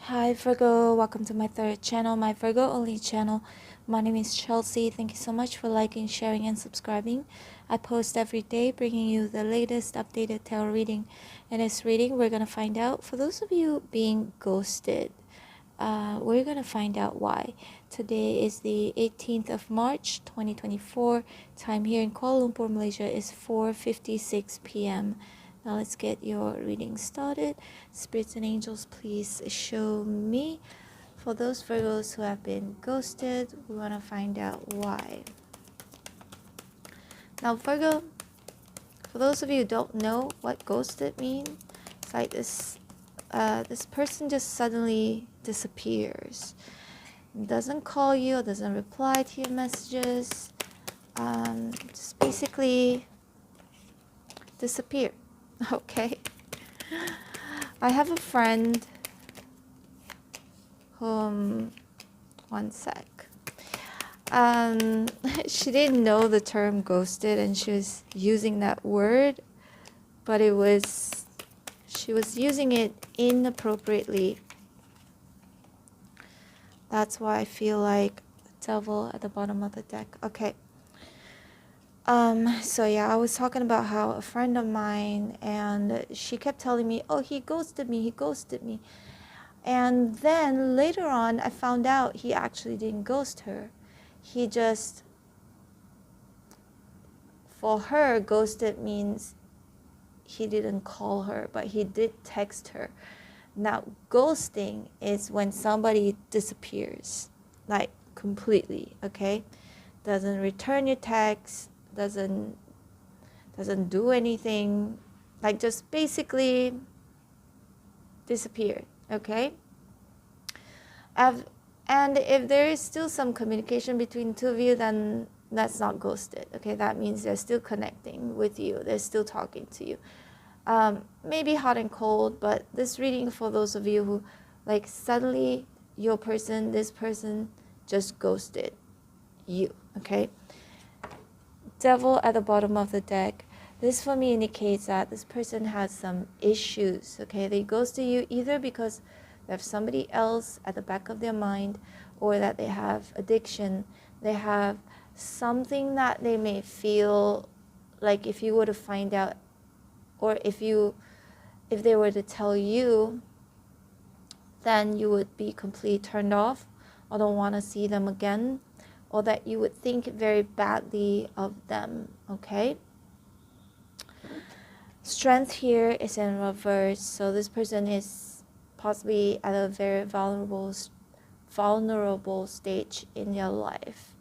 Hi Virgo, welcome to my third channel, my Virgo only channel. My name is Chelsea. Thank you so much for liking, sharing, and subscribing. I post every day bringing you the latest updated tarot reading. In this reading, we're going to find out, for those of you being ghosted, we're going to find out why. Today is the 18th of March, 2024. Time here in Kuala Lumpur, Malaysia is 4:56 p.m. Now let's get your reading started. Spirits and angels, please show me. For those Virgos who have been ghosted, we want to find out why. Now Virgo, for those of you who don't know what ghosted means, it's like this person just suddenly disappears. Doesn't call you, doesn't reply to your messages, just basically disappear. Okay. I have a friend whom, one sec. She didn't know the term ghosted and she was using that word, but she was using it inappropriately. That's why I feel like the devil at the bottom of the deck. Okay. So yeah, I was talking about how a friend of mine, and she kept telling me, oh, he ghosted me. And then later on, I found out he actually didn't ghost her. He just, for her, ghosted means he didn't call her, but he did text her. Now, ghosting is when somebody disappears, like completely, okay? Doesn't return your text, doesn't do anything, like just basically disappear, okay? And if there is still some communication between the two of you, then that's not ghosted, okay? That means they're still connecting with you, they're still talking to you. Maybe hot and cold, but this reading for those of you who, like, suddenly this person just ghosted you, okay? Devil at the bottom of the deck. This for me indicates that this person has some issues, okay? They ghosted you either because they have somebody else at the back of their mind, or that they have addiction. They have something that they may feel like if you were to find out, or if they were to tell you, then you would be completely turned off or don't want to see them again, or that you would think very badly of them, okay? Strength here is in reverse, so this person is possibly at a very vulnerable stage in their life.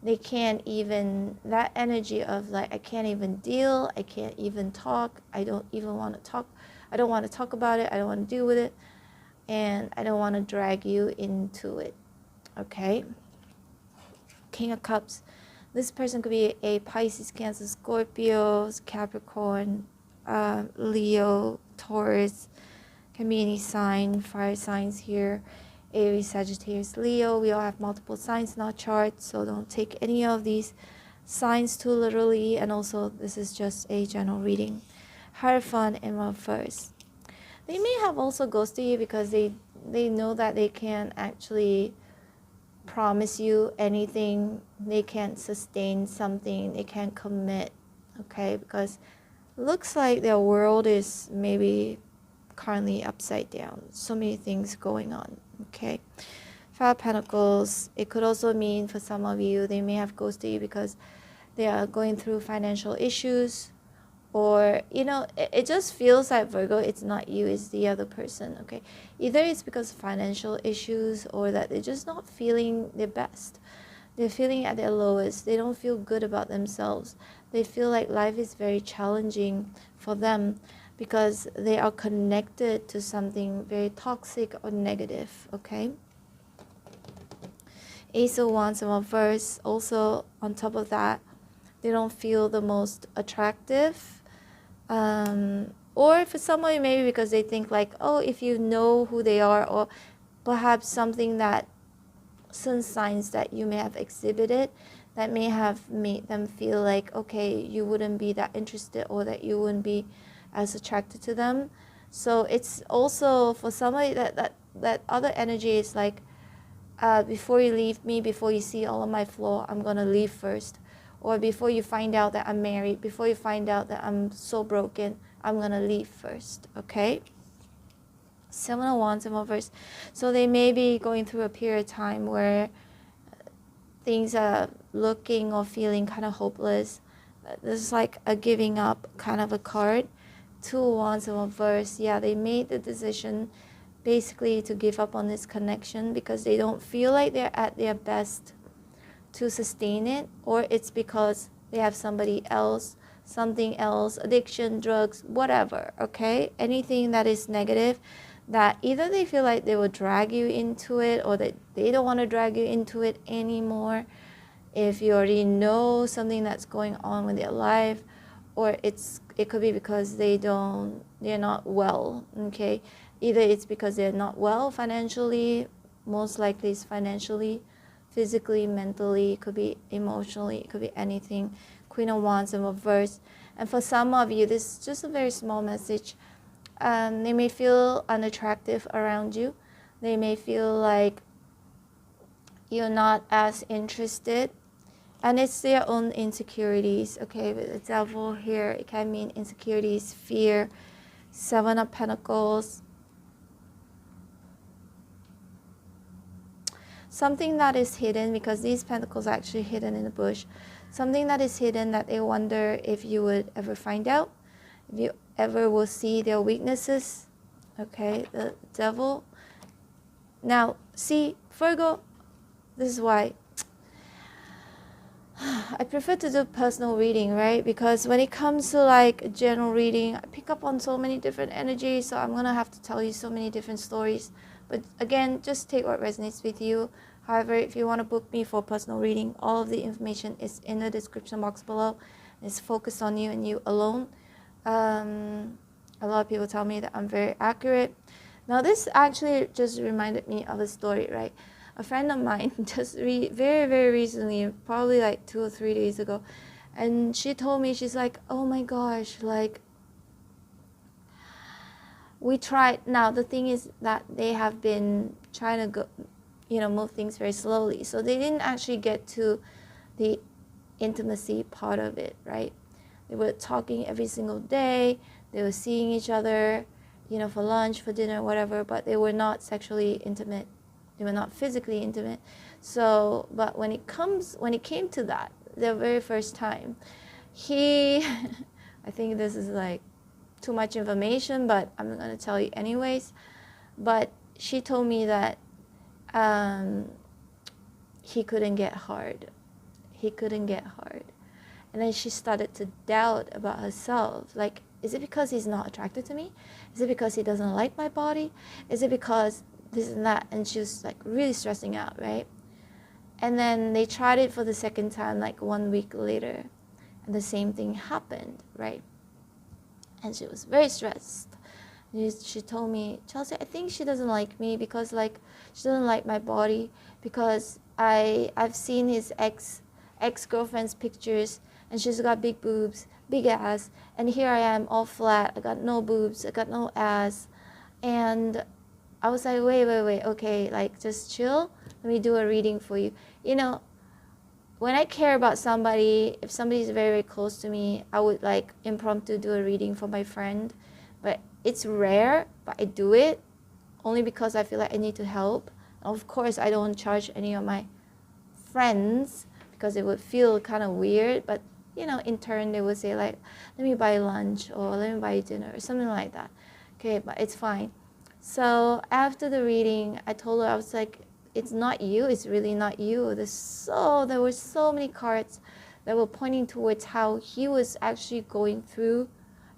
They can't even, that energy of like, I can't even deal, I can't even talk, I don't want to talk about it, I don't want to deal with it, and I don't want to drag you into it, okay? King of Cups. This person could be a Pisces, Cancer, Scorpio, Capricorn, Leo, Taurus. Can be any sign, fire signs here. Aries, Sagittarius, Leo. We all have multiple signs in our chart, so don't take any of these signs too literally. And also, this is just a general reading. Hierophant in reverse. They may have also ghosted you because they know that they can't actually promise you anything. They can't sustain something. They can't commit, okay? Because it looks like their world is maybe currently upside down. So many things going on, okay? Five of Pentacles. It could also mean for some of you, they may have ghosted you because they are going through financial issues, or it just feels like, Virgo, it's not you, it's the other person, okay? Either it's because of financial issues, or that they're just not feeling their best. They're feeling at their lowest. They don't feel good about themselves. They feel like life is very challenging for them because they are connected to something very toxic or negative, okay? Ace of Wands in reverse. Also, on top of that, they don't feel the most attractive. Or for someone, maybe because they think like, oh, if you know who they are, or perhaps some signs that you may have exhibited that may have made them feel like, okay, you wouldn't be that interested, or that you wouldn't be as attracted to them. So it's also for somebody that that other energy is like, before you leave me, before you see all of my flaw, I'm gonna leave first. Or before you find out that I'm married, before you find out that I'm so broken, I'm gonna leave first. Okay. 7 of Wands in reverse. So they may be going through a period of time where things are looking or feeling kind of hopeless. This is like a giving up kind of a card. 2 of Wands in reverse. Yeah, they made the decision basically to give up on this connection because they don't feel like they're at their best to sustain it, or it's because they have somebody else, something else, addiction, drugs, whatever. Okay, anything that is negative, that either they feel like they will drag you into it, or that they don't want to drag you into it anymore. If you already know something that's going on with their life, or it could be because they're not well. Okay, either it's because they're not well financially, most likely it's financially, physically, mentally, it could be emotionally, it could be anything. Queen of Wands in reverse. And for some of you, this is just a very small message. They may feel unattractive around you. They may feel like you're not as interested. And it's their own insecurities. Okay, with the Devil here, it can mean insecurities, fear. 7 of Pentacles. Something that is hidden, because these pentacles are actually hidden in the bush. Something that is hidden that they wonder if you would ever find out, if you ever will see their weaknesses. Okay, the Devil. Now, see, Virgo, this is why I prefer to do personal reading, right? Because when it comes to like a general reading, I pick up on so many different energies, so I'm going to have to tell you so many different stories. But again, just take what resonates with you. However, if you want to book me for personal reading, all of the information is in the description box below. It's focused on you and you alone. A lot of people tell me that I'm very accurate. Now, this actually just reminded me of a story, right? A friend of mine just very, very recently, probably like 2 or 3 days ago, and she told me, she's like, oh my gosh, like, we tried. Now, the thing is that they have been trying to go, move things very slowly. So they didn't actually get to the intimacy part of it, right? They were talking every single day. They were seeing each other, for lunch, for dinner, whatever, but they were not sexually intimate. They were not physically intimate. So, but when it came to that, the very first time, I think this is like too much information, but I'm going to tell you anyways. But she told me that he couldn't get hard. He couldn't get hard. And then she started to doubt about herself. Like, is it because he's not attracted to me? Is it because he doesn't like my body? Is it because this and that? And she was like really stressing out, right? And then they tried it for the second time, like 1 week later. And the same thing happened, right? And she was very stressed. She told me, Chelsea, I think she doesn't like me because like she doesn't like my body, because I've seen his ex-girlfriend's pictures, and she's got big boobs, big ass, and here I am all flat. I got no boobs, I got no ass. And I was like, wait, okay, like just chill. Let me do a reading for you. When I care about somebody, if somebody's very, very close to me, I would like impromptu do a reading for my friend. But it's rare, but I do it only because I feel like I need to help. Of course, I don't charge any of my friends because it would feel kind of weird. But, in turn, they would say like, let me buy lunch or let me buy you dinner or something like that. Okay, but it's fine. So after the reading, I told her, I was like, it's not you. It's really not you. There were so many cards that were pointing towards how he was actually going through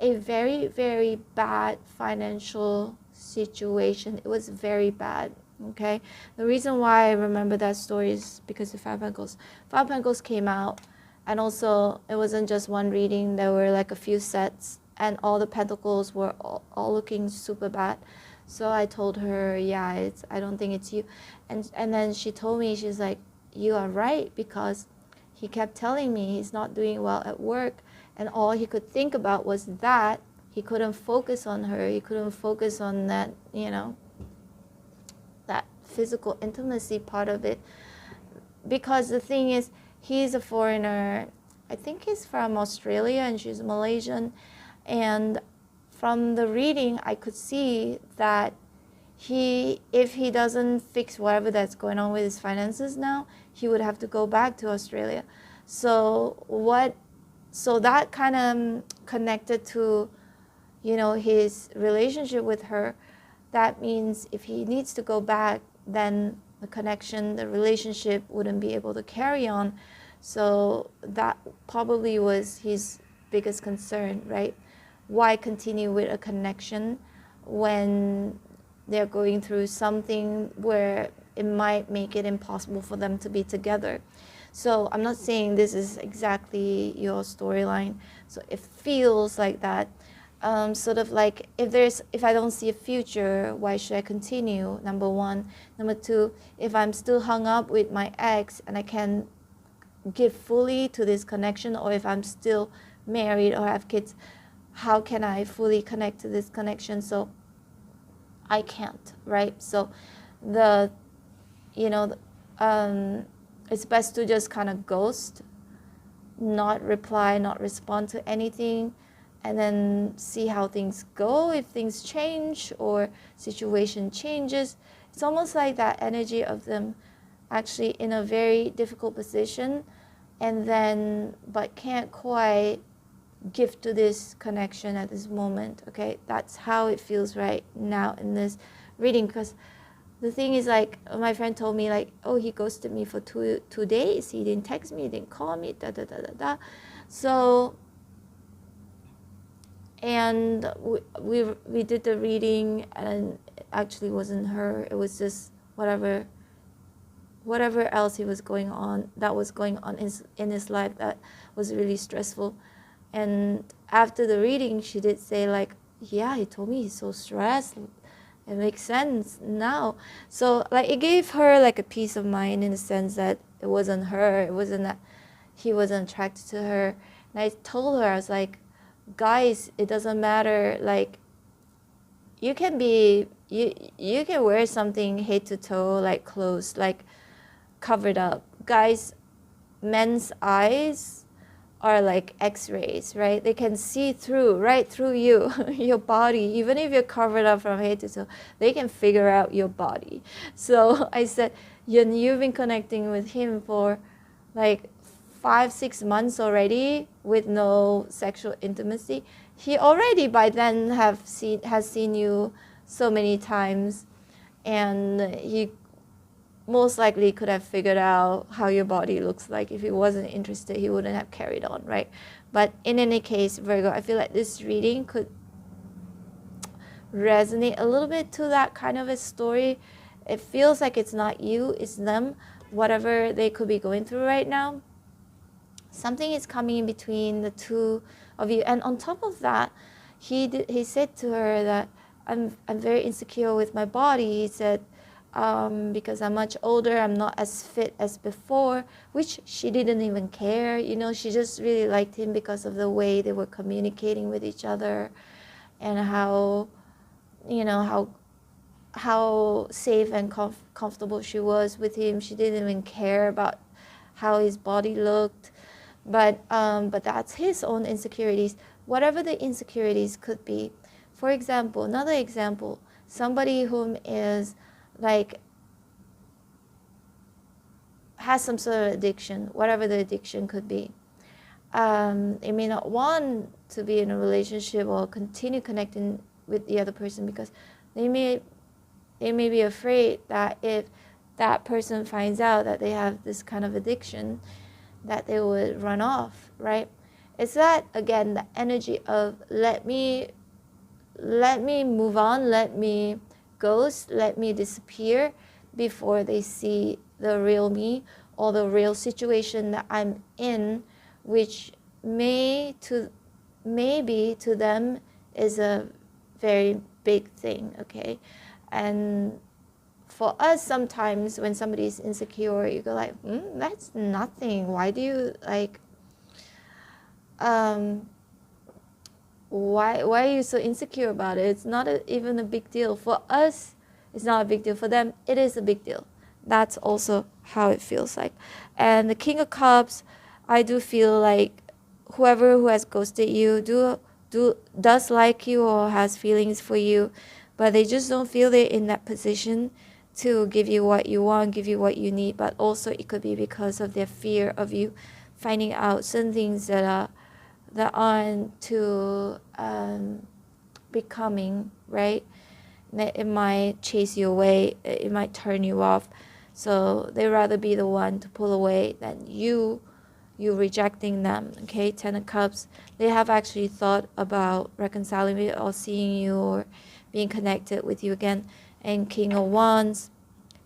a very, very bad financial situation. It was very bad. Okay. The reason why I remember that story is because the Five Pentacles. Five Pentacles came out, and also it wasn't just one reading. There were like a few sets, and all the pentacles were all looking super bad. So I told her, yeah, I don't think it's you. And then she told me, she's like, you are right, because he kept telling me he's not doing well at work, and all he could think about was that. He couldn't focus on her. He couldn't focus on that, physical intimacy part of it. Because the thing is, he's a foreigner. I think he's from Australia and she's Malaysian. And from the reading, I could see that if he doesn't fix whatever that's going on with his finances now, he would have to go back to Australia. So that kind of connected to, his relationship with her. That means if he needs to go back, then the relationship wouldn't be able to carry on. So that probably was his biggest concern, right? Why continue with a connection when they're going through something where it might make it impossible for them to be together? So I'm not saying this is exactly your storyline. So it feels like that. Sort of like, if I don't see a future, why should I continue? Number one. Number two, if I'm still hung up with my ex and I can give fully to this connection, or if I'm still married or have kids, how can I fully connect to this connection? So I can't, right? So it's best to just kind of ghost, not reply, not respond to anything, and then see how things go. If things change or situation changes, it's almost like that energy of them actually in a very difficult position, and then but can't quite give to this connection at this moment. Okay, that's how it feels right now in this reading. Because the thing is, like, my friend told me, like, oh, he ghosted me for two days. He didn't text me, he didn't call me, da da da da da. So, and we did the reading, and it actually wasn't her. It was just whatever else was going on in his life that was really stressful. And after the reading, she did say, like, yeah, he told me he's so stressed. It makes sense now. So, like, it gave her like a peace of mind in the sense that it wasn't her. It wasn't that he wasn't attracted to her. And I told her, I was like, guys, it doesn't matter. Like, you can wear something head to toe, like clothes, like covered up. Guys, men's eyes are like x-rays, right? They can see right through you, your body. Even if you're covered up from head to toe, they can figure out your body. So I said, you've been connecting with him for like 5-6 months already with no sexual intimacy. He already by then has seen you so many times, and he most likely could have figured out how your body looks like. If he wasn't interested, he wouldn't have carried on, right? But in any case, Virgo, I feel like this reading could resonate a little bit to that kind of a story. It feels like it's not you, it's them, whatever they could be going through right now. Something is coming in between the two of you. And on top of that, he said to her that I'm very insecure with my body. He said, because I'm much older, I'm not as fit as before, which she didn't even care. She just really liked him because of the way they were communicating with each other, and how safe and comfortable she was with him. She didn't even care about how his body looked. But that's his own insecurities, whatever the insecurities could be. For example, another example, somebody whom is like has some sort of addiction, whatever the addiction could be. They may not want to be in a relationship or continue connecting with the other person because they may be afraid that if that person finds out that they have this kind of addiction, that they would run off, right? It's that, again, the energy of let me move on, let me ghost, let me disappear before they see the real me or the real situation that I'm in, which maybe to them is a very big thing, okay? And for us, sometimes when somebody is insecure, you go like, that's nothing. Why do you like, why are you so insecure about it? It's not even a big deal. For us, it's not a big deal. For them, it is a big deal. That's also how it feels like. And the King of Cups, I do feel like whoever who has ghosted you does like you or has feelings for you, but they just don't feel they're in that position to give you what you want, give you what you need. But also it could be because of their fear of you finding out certain things that aren't too becoming, right? It might chase you away, it might turn you off. So they rather be the one to pull away than you rejecting them. Okay, Ten of Cups, they have actually thought about reconciling with you or seeing you or being connected with you again. And King of Wands,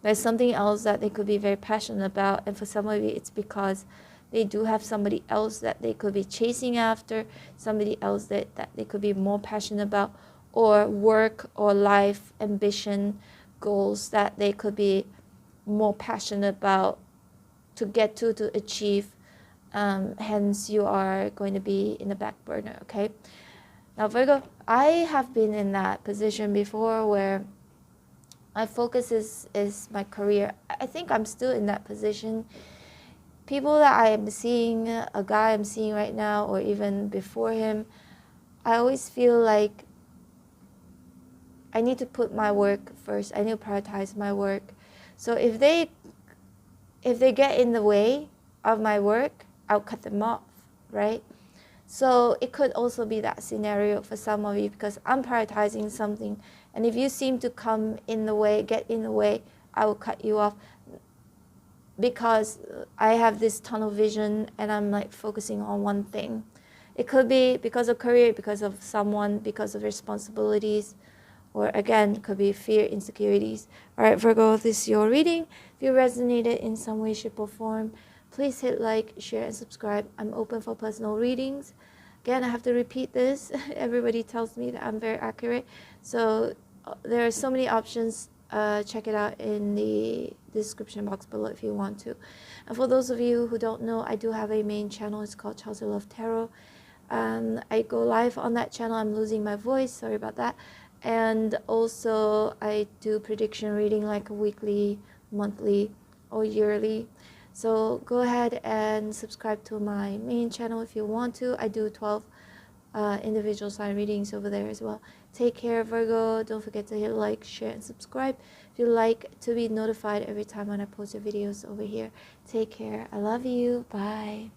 there's something else that they could be very passionate about, and for some of you it's because they do have somebody else that they could be chasing after, somebody else that they could be more passionate about, or work or life ambition goals that they could be more passionate about to get to achieve. Hence you are going to be in the back burner. Okay, now Virgo, I have been in that position before where my focus is my career. I think I'm still in that position. People that I am seeing, a guy I'm seeing right now or even before him, I always feel like I need to put my work first. I need to prioritize my work. So if they get in the way of my work, I'll cut them off, right? So it could also be that scenario for some of you because I'm prioritizing something, and if you seem to come in the way, get in the way, I will cut you off because I have this tunnel vision and I'm like focusing on one thing. It could be because of career, because of someone, because of responsibilities, or again, could be fear, insecurities. All right, Virgo, this is your reading. If you resonated in some way, shape, or form, please hit like, share, and subscribe. I'm open for personal readings. Again, I have to repeat this. Everybody tells me that I'm very accurate. So there are so many options. Check it out in the description box below if you want to. And for those of you who don't know, I do have a main channel. It's called Chelsea Love Tarot. I go live on that channel. I'm losing my voice. Sorry about that. And also I do prediction reading like weekly, monthly, or yearly. So go ahead and subscribe to my main channel if you want to. I do 12 individual sign readings over there as well. Take care, Virgo. Don't forget to hit like, share, and subscribe if you like to be notified every time when I post your videos over here. Take care. I love you. Bye.